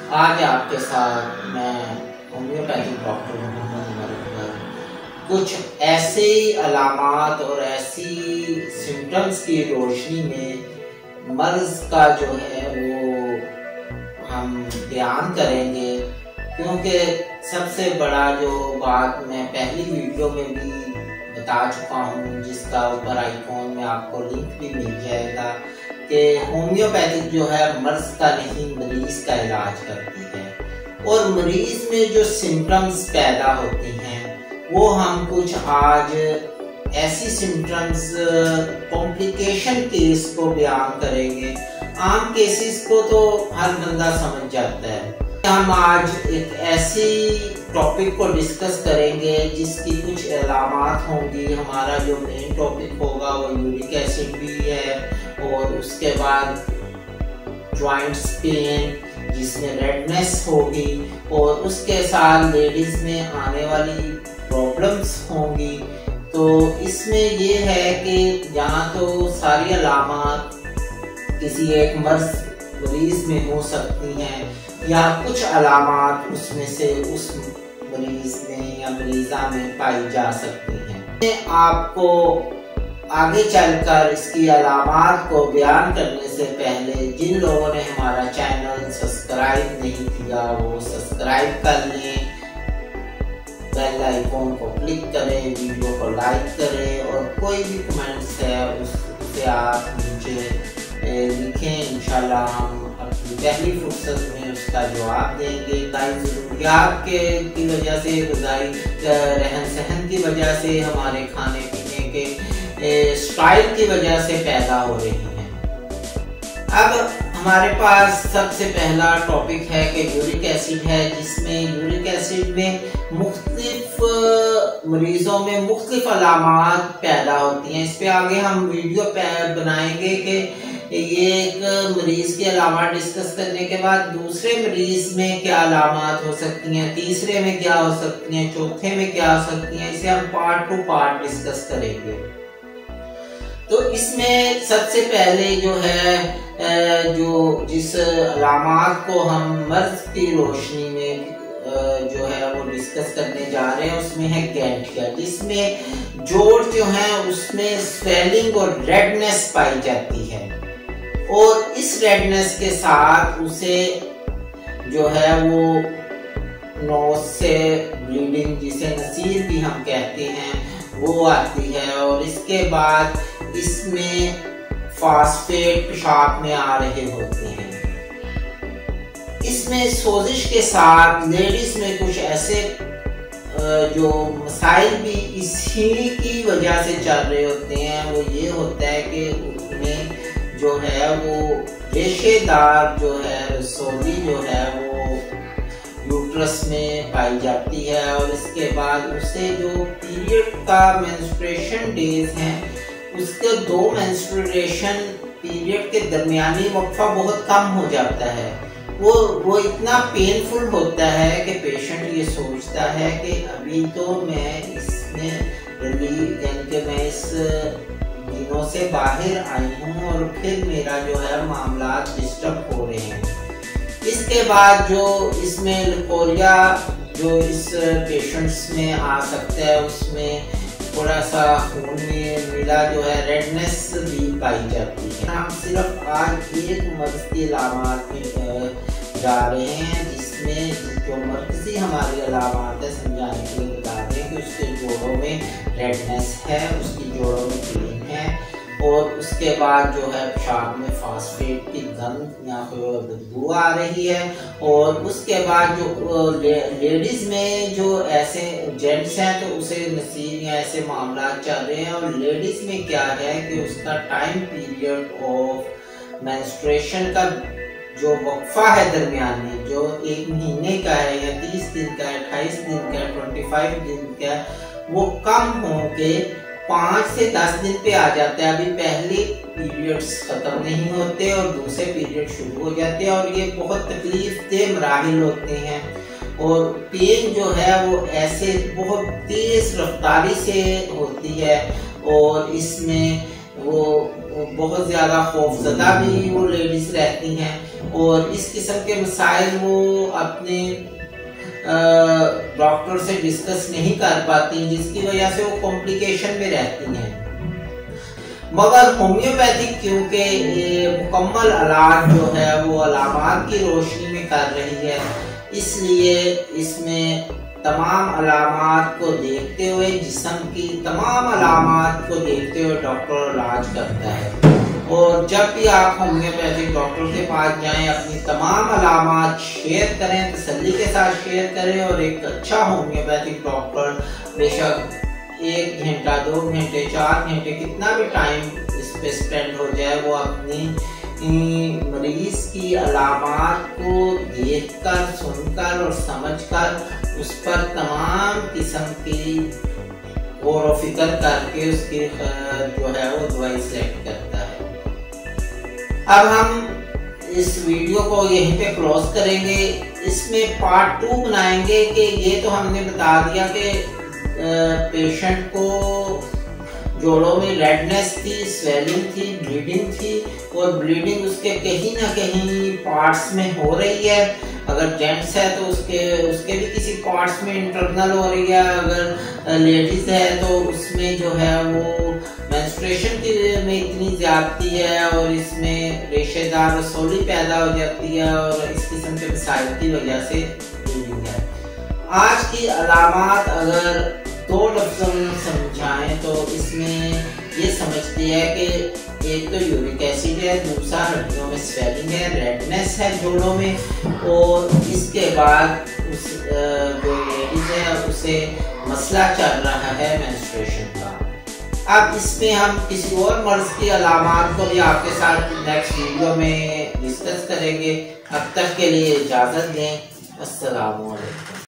आज आपके साथ मैं होम्योपैथिक डॉक्टर मोहम्मद उमर कुछ ऐसे अलामात और ऐसी सिम्टम्स की रोशनी में मर्ज का जो है वो हम बयान करेंगे, क्योंकि सबसे बड़ा जो बात मैं पहली वीडियो में भी बता चुका हूँ, जिसका ऊपर आइकॉन में आपको लिंक भी मिल जाएगा कि होम्योपैथिक जो है मर्ज का नहीं मरीज का इलाज करती है। और मरीज में जो सिम्टम्स पैदा होती हैं वो हम कुछ आज ऐसी सिम्टम्स कॉम्प्लिकेशन केस को बयान करेंगे। आम केसेस को तो हर बंदा समझ जाता है। हम आज एक ऐसी टॉपिक को डिस्कस करेंगे जिसकी कुछ अलामात होंगी। हमारा जो मेन टॉपिक होगा वो यूरिक एसिड भी है, और उसके बाद जॉइंट्स पेन जिसमें रेडनेस होगी, और उसके साथ लेडीज में आने वाली प्रॉब्लम्स होंगी। तो इसमें ये है कि यहाँ तो सारी अलामात किसी एक मरीज में हो सकती हैं, या कुछ अलामात उसमें से उस मरीज में या मरीजा में पाई जा सकती हैं। आपको आगे चलकर इसकी अलामात को बयान करने से पहले जिन लोगों ने हमारा चैनल सब्सक्राइब नहीं किया वो सब्सक्राइब कर लें, बेल आइकॉन को क्लिक करें, वीडियो को लाइक करें, और कोई भी कमेंट्स है उसे आप मुझे लिखें। इंशाल्लाह हम अपनी पहली फुर्सत में उसका जवाब देंगे। ज़रूरियात की वजह से, ग़िज़ाई रहन सहन की वजह से, हमारे खाने पीने के स्टाइल की वजह से पैदा हो रही हैं। अब हमारे पास सबसे पहला टॉपिक है कि यूरिक एसिड है, जिसमें यूरिक एसिड में मुख्तलिफ मरीजों में मुख्तलिफ अलामात पैदा होती हैं। इस पे आगे हम वीडियो बनाएंगे कि ये एक मरीज की अलामात डिस्कस करने के बाद दूसरे मरीज में क्या अलामात हो सकती हैं, तीसरे में क्या हो सकती हैं, चौथे में क्या हो सकती हैं। इसे हम पार्ट टू पार्ट डिस्कस करेंगे। तो इसमें सबसे पहले जो है जिस अलामात को हम मर्ज की रोशनी में जो है वो डिस्कस करने जा रहे हैं उसमें है गैंठिया, जिसमें जोड़ जो है उसमें स्वेलिंग और रेडनेस पाई जाती है, और इस रेडनेस के साथ उसे जो है वो नोज से ब्लीडिंग, जिसे नसीर भी हम कहते हैं, वो आती है। और इसके बाद इसमें फास्फेट पेशाब में आ रहे होते हैं। इसमें सोजिश के साथ लेडीज में कुछ ऐसे जो मसाइल भी इसी की वजह से चल रहे होते हैं। वो ये होता है कि उनमें जो है वो रेशेदार जो है रसौली जो है वो यूट्रस में पाई जाती है, और इसके बाद उसे जो पीरियड का मेंस्ट्रुएशन डेज हैं उसके 2 मेंस्ट्रुएशन पीरियड के दरमियानी वक्फा बहुत कम हो जाता है। वो इतना पेनफुल होता है कि पेशेंट ये सोचता है कि अभी तो मैं इसमें रिलीव, यानी कि मैं इस दिनों से बाहर आई हूँ और फिर मेरा जो है मामला डिस्टर्ब हो रहे हैं। इसके बाद जो इसमें लिकोरिया जो इस पेशेंट्स में आ सकता है, उसमें थोड़ा सा खून में मिला जो है रेडनेस भी पाई जाती है। हम सिर्फ आज एक मर्ज की अलामात में जा रहे हैं, जिसमें जो मर्कजी हमारी अलामात है समझाने के लिए बता रहे हैं कि उसके जोड़ों में रेडनेस है, उसकी जोड़ों में पेन है, और उसके बाद जो है पेशाब में फास्फेट की गंध या बदबू आ रही है। और उसके बाद जो लेडीज में जो ऐसे जेंट्स हैं तो उसे नसीर या ऐसे मामला चल रहे हैं, और लेडीज में क्या है कि उसका टाइम पीरियड ऑफ मेंस्ट्रुएशन का जो वक्फा है दरमियानी, जो 1 महीने का है या 30 दिन का है, 28 दिन का है, 25 दिन का है, वो कम हो के 5 से 10 दिन पे आ जाता है। अभी पहले पीरियड्स खत्म नहीं होते और दूसरे पीरियड शुरू हो जाते हैं, और ये बहुत तकलीफ दे मराहिल होते हैं। और पेन जो है वो ऐसे बहुत तेज रफ्तारी से होती है, और इसमें वो बहुत ज़्यादा खौफजदा भी वो लेडीज़ रहती हैं और इस किस्म के मसाइल वो अपने डॉक्टर से डिस्कस नहीं कर पाती, जिसकी वजह से वो कॉम्प्लिकेशन में रहती हैं। मगर होम्योपैथिक क्योंकि मुकम्मल इलाज जो है वो अलामात की रोशनी में कर रही है, इसलिए इसमें तमाम अलामात को देखते हुए, जिस्म की तमाम अलामात को देखते हुए डॉक्टर इलाज करता है। और जब भी आप होम्योपैथिक डॉक्टर के पास जाएं, अपनी तमाम अलामात शेयर करें, तसल्ली के साथ शेयर करें। और एक अच्छा होम्योपैथिक डॉक्टर बेशक 1 घंटा 2 घंटे 4 घंटे कितना भी टाइम इस पे स्पेंड हो जाए, वो अपनी मरीज की अलामात को देखकर, सुनकर और समझकर उस पर तमाम किस्म की गौर व फिक्र करके उसकी जो है वो दवाई सेलेक्ट करता है। अब हम इस वीडियो को यहीं पे क्लोज करेंगे। इसमें पार्ट 2 बनाएंगे कि ये तो हमने बता दिया कि पेशेंट को जोड़ों में रेडनेस थी, स्वेलिंग थी, ब्लीडिंग थी और ब्लीडिंग उसके कहीं ना कहीं पार्ट्स में हो रही है। अगर जेंट्स है तो उसके भी किसी पार्ट्स में इंटरनल हो रही है, अगर लेडीज है तो उसमें जो है वो मेंस्ट्रुएशन में इतनी ज्यादती है और इसमें रेशेदार रसोली पैदा हो जाती है और इस किस्म के मसाइल की वजह से ब्लीडिंग है। आज की अलामात अगर 2 लफ्ज़ों में समझाएं तो इसमें ये समझती है कि एक तो यूरिक एसिड है, दूसरा हड्डियों में स्वेलिंग है, रेडनेस है जोड़ों में, और इसके बाद उस जो लेडीज है उसे मसला चल रहा है मेंस्ट्रुएशन का। अब इसमें हम किसी और मर्ज की अलामात को भी आपके साथ नेक्स्ट वीडियो में डिस्कस करेंगे। अब तक के लिए इजाज़त दें। अस्सलाम वालेकुम।